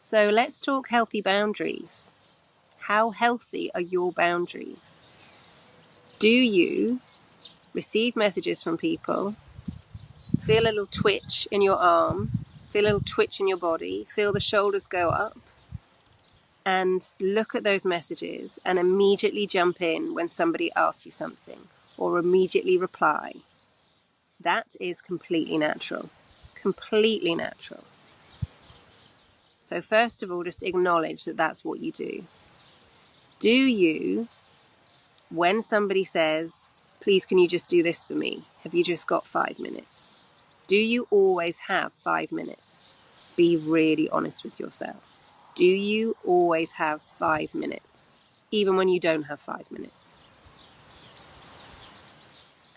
So let's talk healthy boundaries. How healthy are your boundaries? Do you receive messages from people, feel a little twitch in your arm, feel a little twitch in your body, feel the shoulders go up, and look at those messages and immediately jump in when somebody asks you something, or immediately reply? That is completely natural. Completely natural. So first of all, just acknowledge that that's what you do. Do you, when somebody says, please can you just do this for me? Have you just got 5 minutes? Do you always have 5 minutes? Be really honest with yourself. Do you always have 5 minutes? Even when you don't have 5 minutes?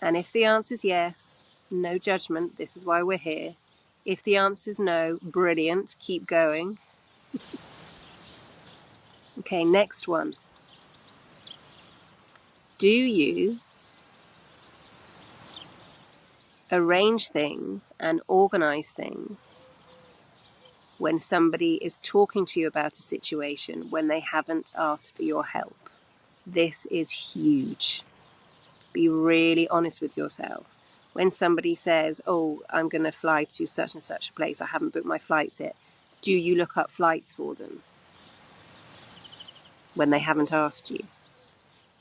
And if the answer is yes, no judgment, this is why we're here. If the answer is no, brilliant, keep going. Okay, next one. Do you arrange things and organize things when somebody is talking to you about a situation when they haven't asked for your help? This is huge. Be really honest with yourself. When somebody says, oh, I'm going to fly to such and such a place, I haven't booked my flights yet, do you look up flights for them when they haven't asked you?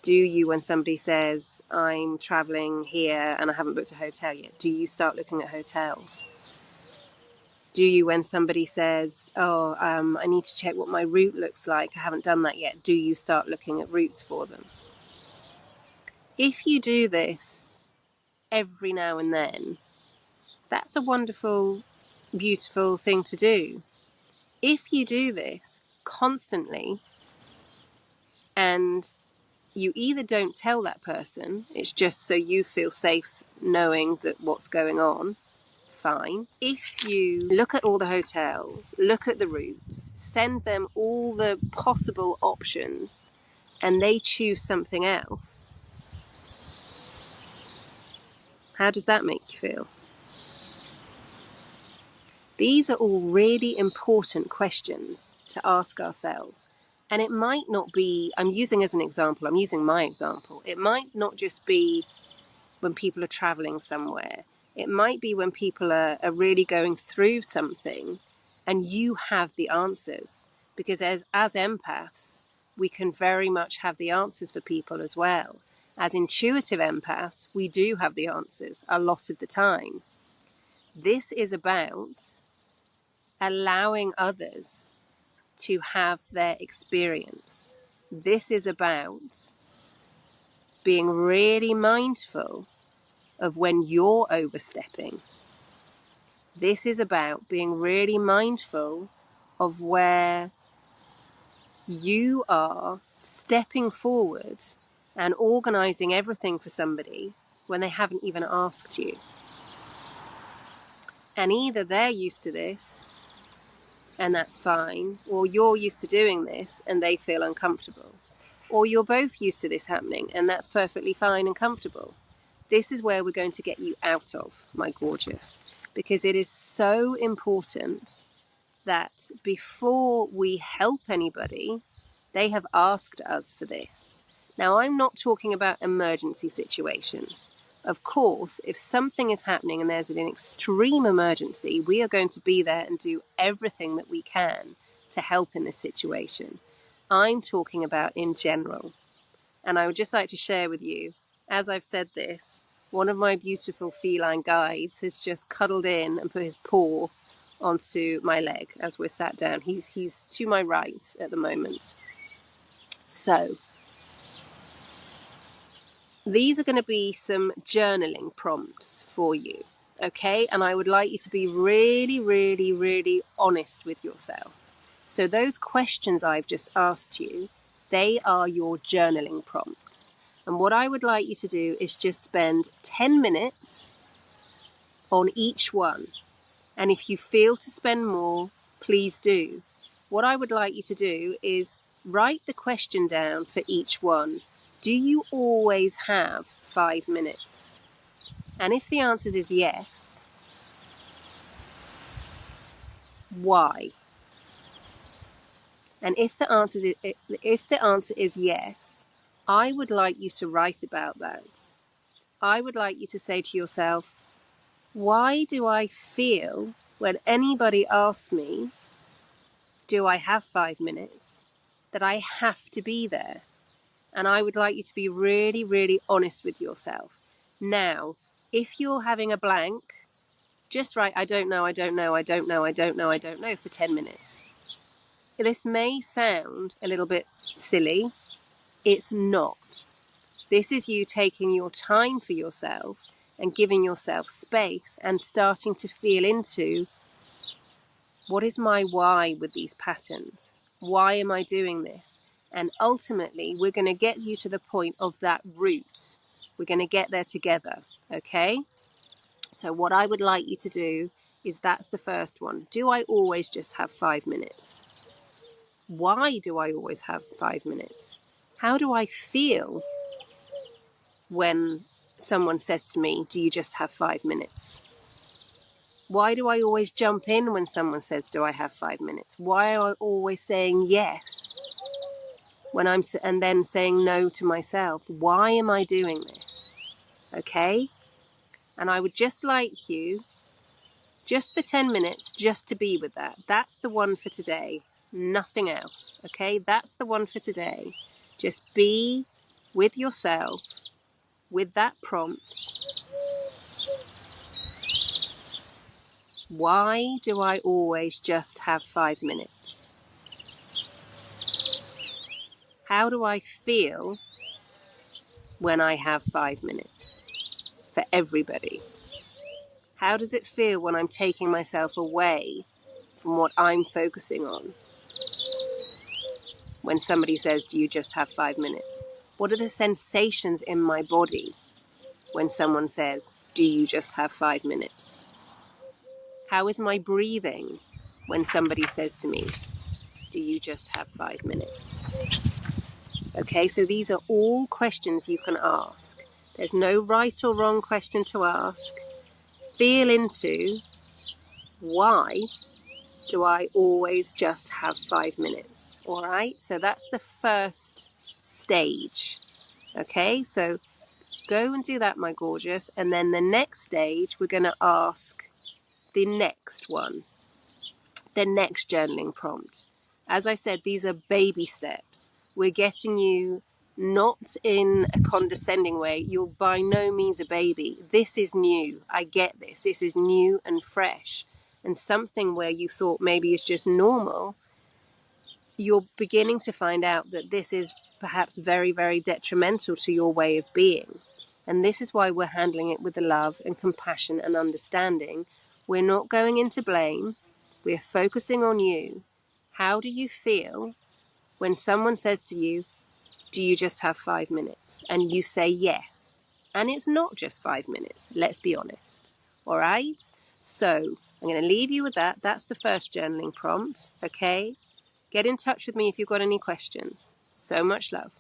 Do you, when somebody says, I'm traveling here and I haven't booked a hotel yet, do you start looking at hotels? Do you, when somebody says, oh, I need to check what my route looks like, I haven't done that yet, do you start looking at routes for them? If you do this every now and then, that's a wonderful, beautiful thing to do. If you do this constantly and you either don't tell that person, it's just so you feel safe knowing that what's going on, fine. If you look at all the hotels, look at the routes, send them all the possible options, and they choose something else, how does that make you feel? These are all really important questions to ask ourselves. And it might not be, I'm using as an example, I'm using my example. It might not just be when people are traveling somewhere. It might be when people are really going through something and you have the answers. Because as empaths, we can very much have the answers for people as well. As intuitive empaths, we do have the answers a lot of the time. This is about allowing others to have their experience. This is about being really mindful of when you're overstepping. This is about being really mindful of where you are stepping forward and organizing everything for somebody when they haven't even asked you. And either they're used to this and that's fine, or you're used to doing this and they feel uncomfortable, or you're both used to this happening and that's perfectly fine and comfortable. This is where we're going to get you out of, my gorgeous, because it is so important that before we help anybody, they have asked us for this. Now, I'm not talking about emergency situations. Of course, if something is happening and there's an extreme emergency, we are going to be there and do everything that we can to help in this situation. I'm talking about in general. And I would just like to share with you, as I've said this, one of my beautiful feline guides has just cuddled in and put his paw onto my leg as we're sat down. He's to my right at the moment. So these are going to be some journaling prompts for you, okay? And I would like you to be really, really, really honest with yourself. So those questions I've just asked you, they are your journaling prompts. And what I would like you to do is just spend 10 minutes on each one. And if you feel to spend more, please do. What I would like you to do is write the question down for each one. Do you always have 5 minutes? And if the answer is yes, why? And if the answer is yes, I would like you to write about that. I would like you to say to yourself, why do I feel when anybody asks me, do I have 5 minutes, that I have to be there? And I would like you to be really, really honest with yourself. Now, if you're having a blank, just write, I don't know, I don't know, I don't know, I don't know, I don't know for 10 minutes. This may sound a little bit silly. It's not. This is you taking your time for yourself and giving yourself space and starting to feel into, what is my why with these patterns? Why am I doing this? And ultimately, we're going to get you to the point of that root. We're going to get there together, okay? So what I would like you to do is, that's the first one. Do I always just have 5 minutes? Why do I always have 5 minutes? How do I feel when someone says to me, do you just have 5 minutes? Why do I always jump in when someone says, do I have 5 minutes? Why am I always saying yes when and then saying no to myself? Why am I doing this? Okay? And I would just like you, just for 10 minutes, just to be with that. That's the one for today. Nothing else. Okay? That's the one for today. Just be with yourself, with that prompt. Why do I always just have 5 minutes? How do I feel when I have 5 minutes? For everybody. How does it feel when I'm taking myself away from what I'm focusing on? When somebody says, do you just have 5 minutes? What are the sensations in my body when someone says, do you just have 5 minutes? How is my breathing when somebody says to me, do you just have 5 minutes? Okay, so these are all questions you can ask. There's no right or wrong question to ask. Feel into, why do I always just have 5 minutes? All right, so that's the first stage. Okay, so go and do that, my gorgeous. And then the next stage, we're going to ask the next one, the next journaling prompt. As I said, these are baby steps. We're getting you not in a condescending way. You're by no means a baby. This is new. I get this. This is new and fresh. And something where you thought maybe is just normal, you're beginning to find out that this is perhaps very, very detrimental to your way of being. And this is why we're handling it with the love and compassion and understanding. We're not going into blame. We're focusing on you. How do you feel when someone says to you, do you just have 5 minutes? And you say yes. And it's not just 5 minutes. Let's be honest. All right? So I'm going to leave you with that. That's the first journaling prompt. Okay? Get in touch with me if you've got any questions. So much love.